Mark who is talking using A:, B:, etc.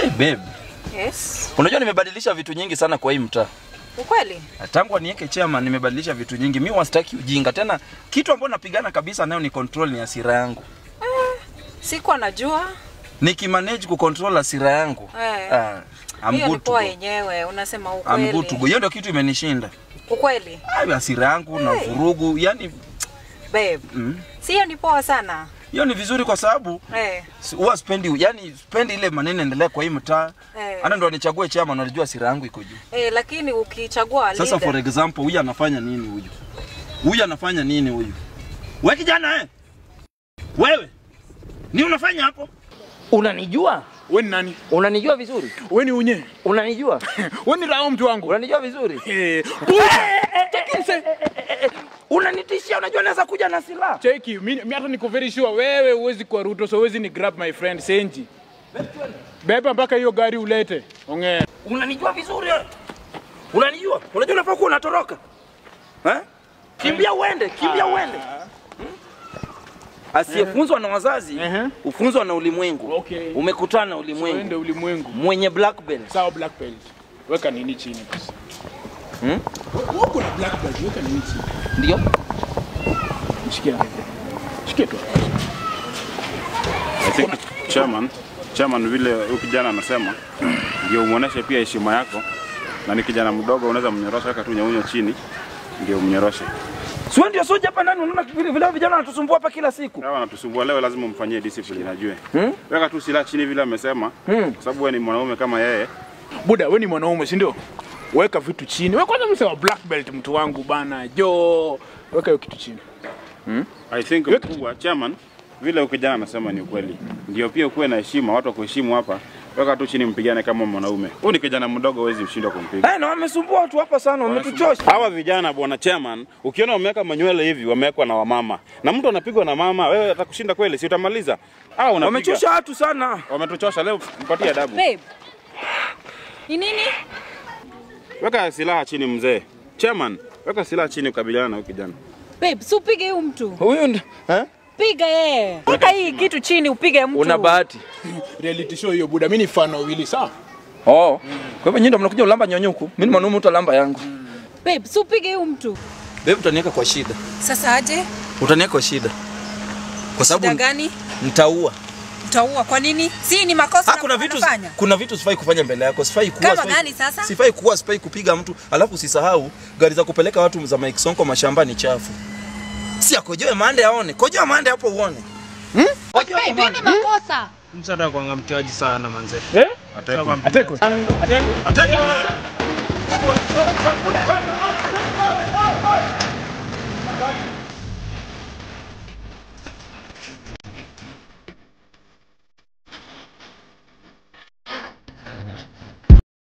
A: Hey babe.
B: Yes.
A: Unajua nimebadilisha vitu nyingi sana kwa hii mtaa.
B: Ukweli?
A: Tangu niweke chairman nimebadilisha vitu nyingi. Mimi wasitaki ujinga. Tena kitu ambacho napigana kabisa nayo ni control ni hasira yangu.
B: Sikuwa najua.
A: Nikimanage kucontrol hasira yangu. I'm good to go.
B: Yenyewe unasema ukweli.
A: I'm good to go. Hiyo ndio kitu imenishinda.
B: Ukweli?
A: Hasira yangu na vurugu, yani
B: babe. Sio ni poa sana.
A: Hiyo ni vizuri kwa sababu huwa spendi ile maneno endelea kwa hii mtaa. Ana ndo nichague chama na unajua hasira yangu iko juu.
B: Lakini ukichagua leader.
A: Sasa for example huyu anafanya nini huyu? Huyu anafanya nini huyu? Wewe kijana Wewe ni unafanya hapo?
C: Unanijua?
D: Wewe ni nani?
C: Unanijua vizuri?
D: Wewe ni unye?
C: Unanijua?
D: Wewe ni rao mtu wangu?
C: Unanijua vizuri? Unanitishia, unajua naweza kuja na silaha.
D: Cheki, mimi hata niko very sure wewe huwezi kwa Ruto, so huwezi ni grab my friend Senji. Beba mpaka hiyo gari ulete. Ongea.
C: Unanijua vizuri? Unanijua? Unajua unafaa kuwa unatoroka. Kimbia uende, kimbia uende. Asiyefunzwa na wazazi, ufunzwa na ulimwengu.
D: Okay.
C: Umekutana na ulimwengu.
D: Uende ulimwengu.
C: Mwenye black belt.
D: Sawa black belt. Weka nini chini basi? Wako na black belt, weka nini chini?
C: Ndio.
D: Shikia. Shikia tu.
E: I think chairman vile ukijana anasema ndio umuoneshe pia heshima yako, na ni kijana mdogo unaweza mnyorosha tu nyaunyo chini ndio mnyoroshe.
C: Sio ndio soja hapa ndani unaona vile vijana wanatusumbua hapa kila siku.
E: Hawa wanatusumbua leo lazima umfanyie discipline ajue. Weka tu silaha chini vile amesema kwa sababu wewe ni mwanaume kama yeye.
D: Buda wewe ni mwanaume si ndio? Weka vitu chini. Wewe kwanza msema black belt mtu wangu bana. Jo, weka hiyo kitu chini.
E: I think mkubwa chairman vile ukijana anasema ni ukweli. Ndio pia ukuwe na heshima, watu kuheshimu hapa. Weka tu chini mpigane kama mwanaume. Huyu ni kijana mdogo huwezi ushindwa kumpiga.
C: Na wamesumbua watu hapa sana, wametuchosha.
E: Hawa vijana bwana chairman, ukiona wameweka manywele hivi wamewekwa na wamama. Na mtu anapigwa na mama, wewe atakushinda kweli, si utamaliza? Unapiga.
C: Wamechosha watu sana.
E: Wametuchosha leo, mpatie adabu.
B: Babe. Ni nini?
E: Weka silaha chini mzee. Chairman, weka silaha chini ukabiliana na huyu kijana.
B: Babe, si upige huyu mtu.
C: Huyu
B: Piga yeye. Weka hii kitu chini upige mtu.
C: Una bahati.
D: Reality show hiyo buda, mimi ni fan wa Willy sawa?
C: Kwa hivyo nyinyi ndio mnakuja ulamba nyonyuku. Mimi ni mwanaume utalamba yangu.
B: Babe, si upige huyu mtu.
A: Babe utaniweka kwa shida.
B: Sasa aje?
A: Utaniweka kwa shida. Kwa sababu
B: gani?
A: Nitaua.
B: Utaua kwa nini? Si ni makosa
A: kuna vitu sifai kufanya mbele yako. Sifai kuua.
B: Kama gani sasa?
A: Sifai kuua, sifai kupiga mtu. Alafu usisahau gari za kupeleka watu za Mike Sonko mashambani chafu. Si akojoe mande aone. Kojoa mande hapo uone.
B: Kojoa mande. Makosa.
F: Msada kwa ngamtiaji sana manze.
D: Ateko.